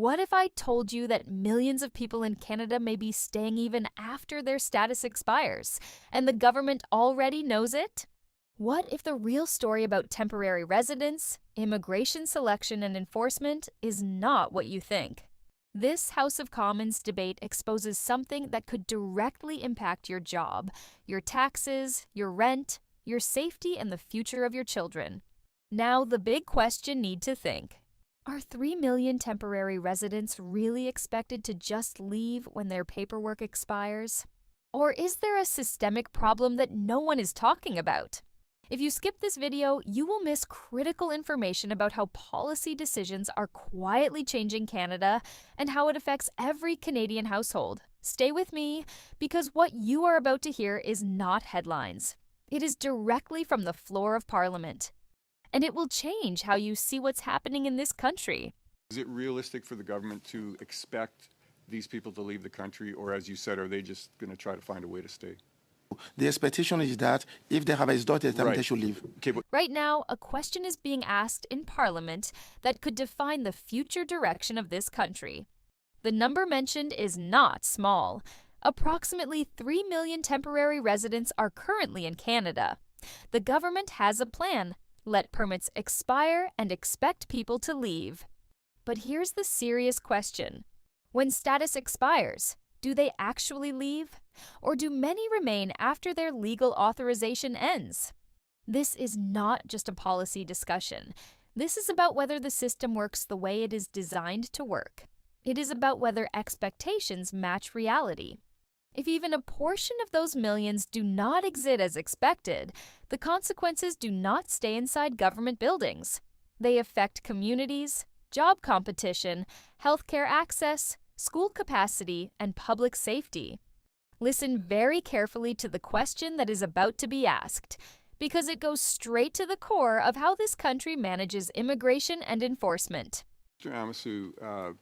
What if I told you that millions of people in Canada may be staying even after their status expires, and the government already knows it? What if the real story about temporary residence, immigration selection and enforcement is not what you think? This House of Commons debate exposes something that could directly impact your job, your taxes, your rent, your safety, and the future of your children. Now, the big question need to think. Are 3 million temporary residents really expected to just leave when their paperwork expires? Or is there a systemic problem that no one is talking about? If you skip this video, you will miss critical information about how policy decisions are quietly changing Canada and how it affects every Canadian household. Stay with me, because what you are about to hear is not headlines. It is directly from the floor of Parliament. And it will change how you see what's happening in this country. Is it realistic for the government to expect these people to leave the country, or as you said, are they just going to try to find a way to stay? The expectation is that if they have a daughter, they should leave. Okay, but Right now, a question is being asked in Parliament that could define the future direction of this country. The number mentioned is not small. Approximately 3 million temporary residents are currently in Canada. The government has a plan. Let permits expire and expect people to leave. But here's the serious question. When status expires, do they actually leave? Or do many remain after their legal authorization ends? This is not just a policy discussion. This is about whether the system works the way it is designed to work. It is about whether expectations match reality. If even a portion of those millions do not exist as expected, the consequences do not stay inside government buildings. They affect communities, job competition, healthcare access, school capacity, and public safety. Listen very carefully to the question that is about to be asked, because it goes straight to the core of how this country manages immigration and enforcement. Mr. Amisu,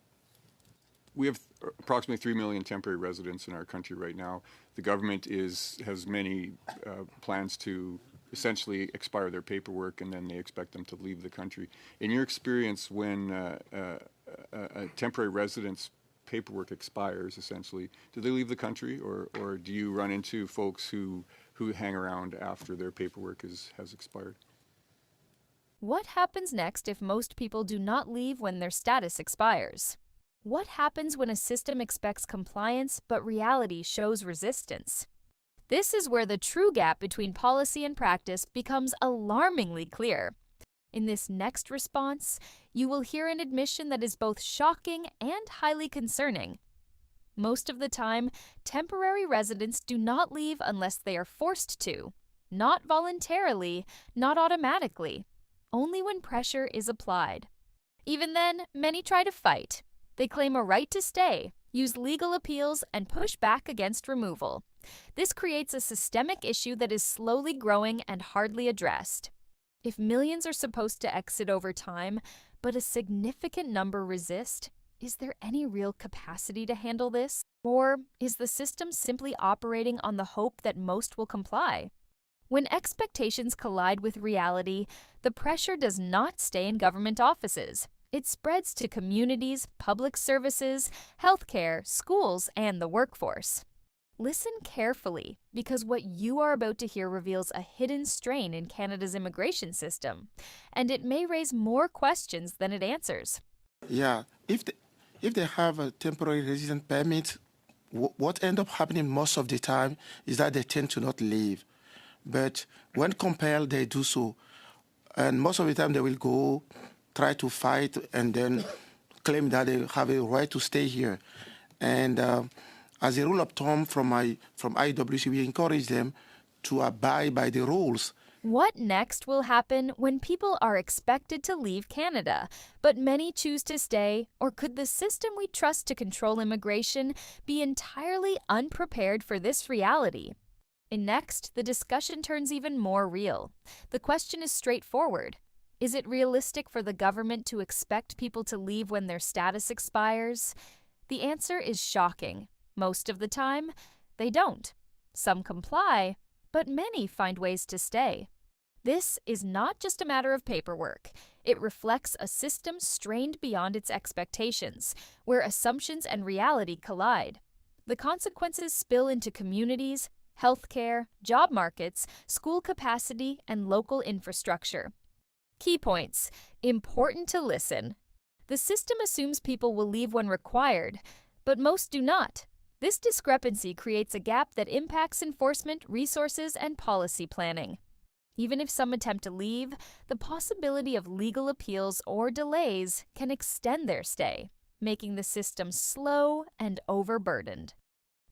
we have approximately 3 million temporary residents in our country right now. The government has many plans to essentially expire their paperwork, and then they expect them to leave the country. In your experience, when a temporary resident's paperwork expires, essentially, do they leave the country, or do you run into folks who hang around after their paperwork has expired? What happens next if most people do not leave when their status expires? What happens when a system expects compliance but reality shows resistance? This is where the true gap between policy and practice becomes alarmingly clear. In this next response, you will hear an admission that is both shocking and highly concerning. Most of the time, temporary residents do not leave unless they are forced to, not voluntarily, not automatically, only when pressure is applied. Even then, many try to fight. They claim a right to stay, use legal appeals, and push back against removal. This creates a systemic issue that is slowly growing and hardly addressed. If millions are supposed to exit over time, but a significant number resist, is there any real capacity to handle this? Or is the system simply operating on the hope that most will comply? When expectations collide with reality, the pressure does not stay in government offices. It spreads to communities, public services, healthcare, schools, and the workforce. Listen carefully, because what you are about to hear reveals a hidden strain in Canada's immigration system, and it may raise more questions than it answers. Yeah, if they have a temporary resident permit, what ends up happening most of the time is that they tend to not leave. But when compelled, they do so. And most of the time they will go try to fight and then claim that they have a right to stay here. And as a rule of thumb from IWC, we encourage them to abide by the rules. What next will happen when people are expected to leave Canada, but many choose to stay? Or could the system we trust to control immigration be entirely unprepared for this reality? And next, the discussion turns even more real. The question is straightforward. Is it realistic for the government to expect people to leave when their status expires? The answer is shocking. Most of the time, they don't. Some comply, but many find ways to stay. This is not just a matter of paperwork. It reflects a system strained beyond its expectations, where assumptions and reality collide. The consequences spill into communities, healthcare, job markets, school capacity, and local infrastructure. Key points. Important to listen. The system assumes people will leave when required, but most do not. This discrepancy creates a gap that impacts enforcement, resources, and policy planning. Even if some attempt to leave, the possibility of legal appeals or delays can extend their stay, making the system slow and overburdened.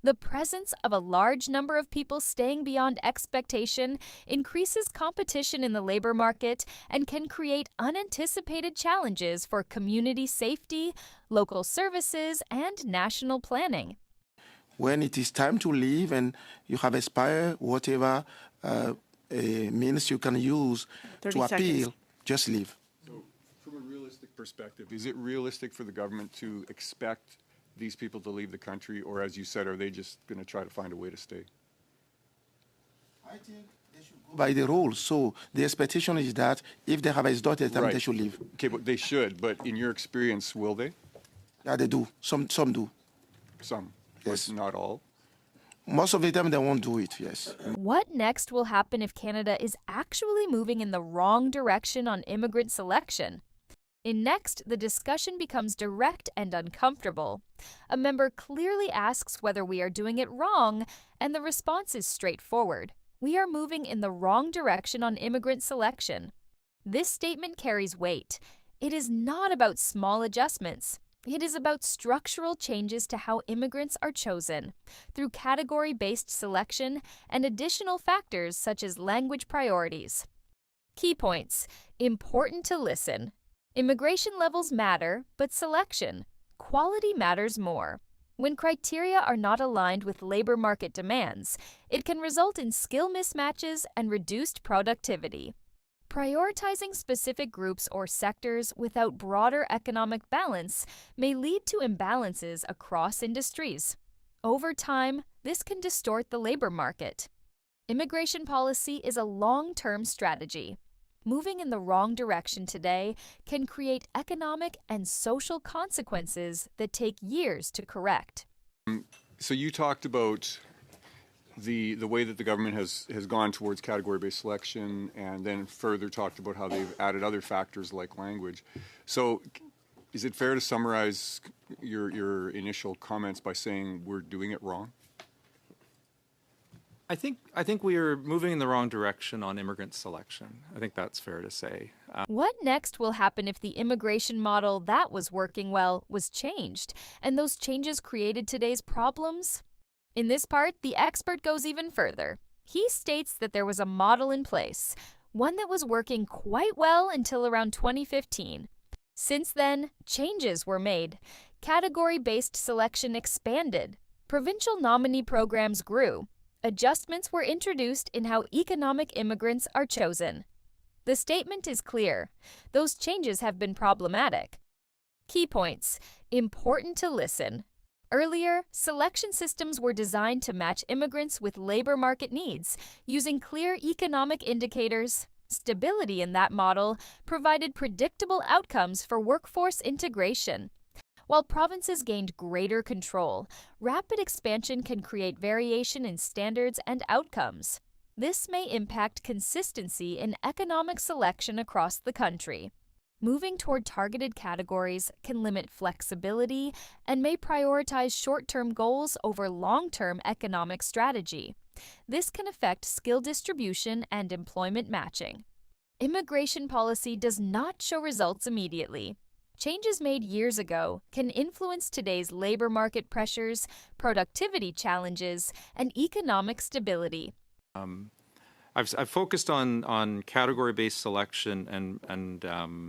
The presence of a large number of people staying beyond expectation increases competition in the labor market and can create unanticipated challenges for community safety, local services, and national planning. When it is time to leave and you have expired, whatever means you can use 30 to appeal, seconds. just leave. So, from a realistic perspective, is it realistic for the government to expect these people to leave the country, or as you said, are they just going to try to find a way to stay? I think they should go by the rules. So the expectation is that if they have exhausted them, Right. they should leave. Okay, but they should, but in your experience, will they? Yeah, they do. Some do. Some, Yes. but not all. Most of the time, they won't do it, yes. What next will happen if Canada is actually moving in the wrong direction on immigrant selection? In Next, the discussion becomes direct and uncomfortable. A member clearly asks whether we are doing it wrong, and the response is straightforward. We are moving in the wrong direction on immigrant selection. This statement carries weight. It is not about small adjustments. It is about structural changes to how immigrants are chosen, through category-based selection and additional factors such as language priorities. Key points. Important to listen. Immigration levels matter, but selection, quality matters more. When criteria are not aligned with labor market demands, it can result in skill mismatches and reduced productivity. Prioritizing specific groups or sectors without broader economic balance may lead to imbalances across industries. Over time, this can distort the labor market. Immigration policy is a long-term strategy. Moving in the wrong direction today can create economic and social consequences that take years to correct. So you talked about the way that the government has gone towards category-based selection, and then further talked about how they've added other factors like language. So is it fair to summarize your initial comments by saying we're doing it wrong? I think we are moving in the wrong direction on immigrant selection. I think that's fair to say. What next will happen if the immigration model that was working well was changed, and those changes created today's problems? In this part, the expert goes even further. He states that there was a model in place, one that was working quite well until around 2015. Since then, changes were made. Category-based selection expanded. Provincial nominee programs grew. Adjustments were introduced in how economic immigrants are chosen. The statement is clear. Those changes have been problematic. Key points. Important to listen. Earlier, selection systems were designed to match immigrants with labor market needs, using clear economic indicators. Stability in that model provided predictable outcomes for workforce integration. While provinces gained greater control, rapid expansion can create variation in standards and outcomes. This may impact consistency in economic selection across the country. Moving toward targeted categories can limit flexibility and may prioritize short-term goals over long-term economic strategy. This can affect skill distribution and employment matching. Immigration policy does not show results immediately. Changes made years ago can influence today's labor market pressures, productivity challenges, and economic stability. I've focused on category-based selection and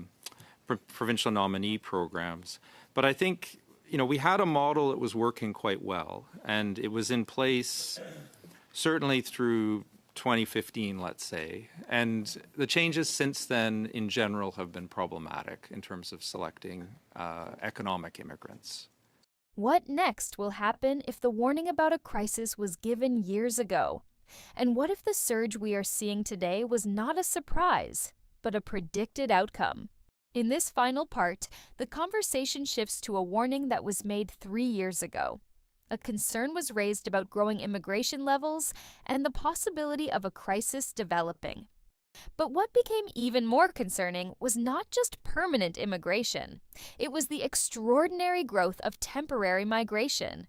provincial nominee programs, but I think we had a model that was working quite well, and it was in place certainly through 2015, let's say, and the changes since then in general have been problematic in terms of selecting economic immigrants. What next will happen if the warning about a crisis was given years ago? And what if the surge we are seeing today was not a surprise, but a predicted outcome? In this final part, the conversation shifts to a warning that was made 3 years ago. A concern was raised about growing immigration levels and the possibility of a crisis developing. But what became even more concerning was not just permanent immigration. It was the extraordinary growth of temporary migration.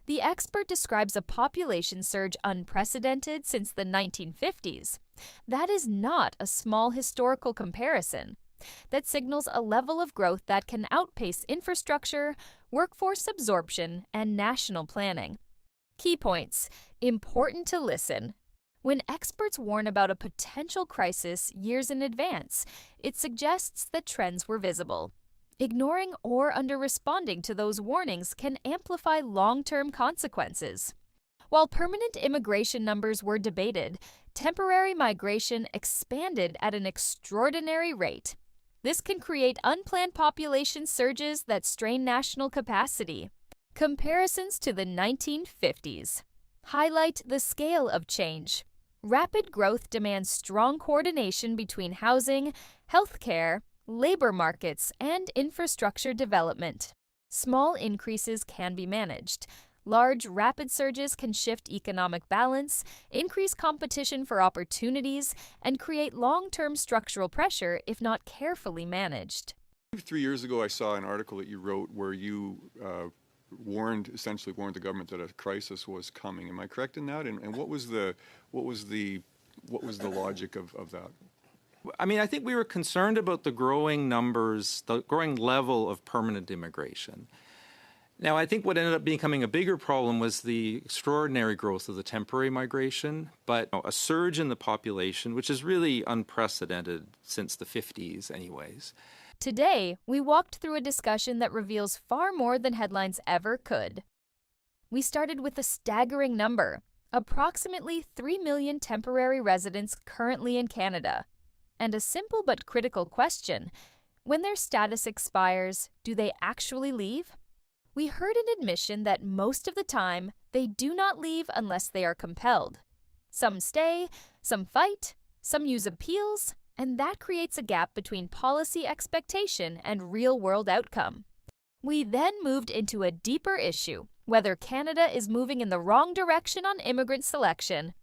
The expert describes a population surge unprecedented since the 1950s. That is not a small historical comparison. That signals a level of growth that can outpace infrastructure, workforce absorption, and national planning. Key points. Important to listen. When experts warn about a potential crisis years in advance, it suggests that trends were visible. Ignoring or under-responding to those warnings can amplify long-term consequences. While permanent immigration numbers were debated, temporary migration expanded at an extraordinary rate. This can create unplanned population surges that strain national capacity. Comparisons to the 1950s highlight the scale of change. Rapid growth demands strong coordination between housing, healthcare, labor markets, and infrastructure development. Small increases can be managed. Large, rapid surges can shift economic balance, increase competition for opportunities, and create long-term structural pressure if not carefully managed. 3 years ago, I saw an article that you wrote where you essentially warned the government that a crisis was coming. Am I correct in that? And what was the logic of that? I mean, I think we were concerned about the growing numbers, the growing level of permanent immigration. Now, I think what ended up becoming a bigger problem was the extraordinary growth of the temporary migration, but a surge in the population, which is really unprecedented since the 50s anyways. Today, we walked through a discussion that reveals far more than headlines ever could. We started with a staggering number, approximately 3 million temporary residents currently in Canada. And a simple but critical question: when their status expires, do they actually leave? We heard an admission that most of the time, they do not leave unless they are compelled. Some stay, some fight, some use appeals, and that creates a gap between policy expectation and real-world outcome. We then moved into a deeper issue: whether Canada is moving in the wrong direction on immigrant selection.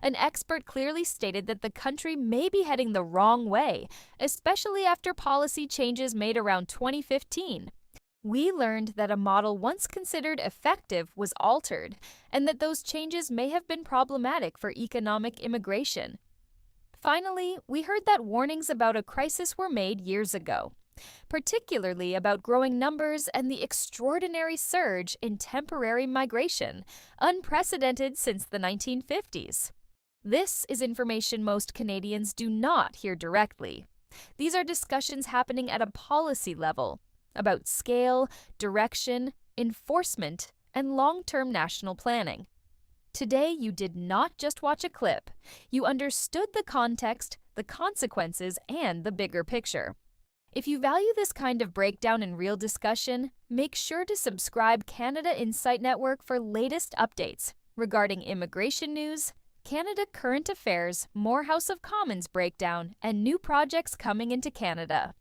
An expert clearly stated that the country may be heading the wrong way, especially after policy changes made around 2015. We learned that a model once considered effective was altered, and that those changes may have been problematic for economic immigration. Finally, we heard that warnings about a crisis were made years ago, particularly about growing numbers and the extraordinary surge in temporary migration, unprecedented since the 1950s. This is information most Canadians do not hear directly. These are discussions happening at a policy level about scale, direction, enforcement, and long-term national planning. Today, you did not just watch a clip. You understood the context, the consequences, and the bigger picture. If you value this kind of breakdown and real discussion, make sure to subscribe Canada Insight Network for latest updates regarding immigration news, Canada current affairs, more House of Commons breakdown, and new projects coming into Canada.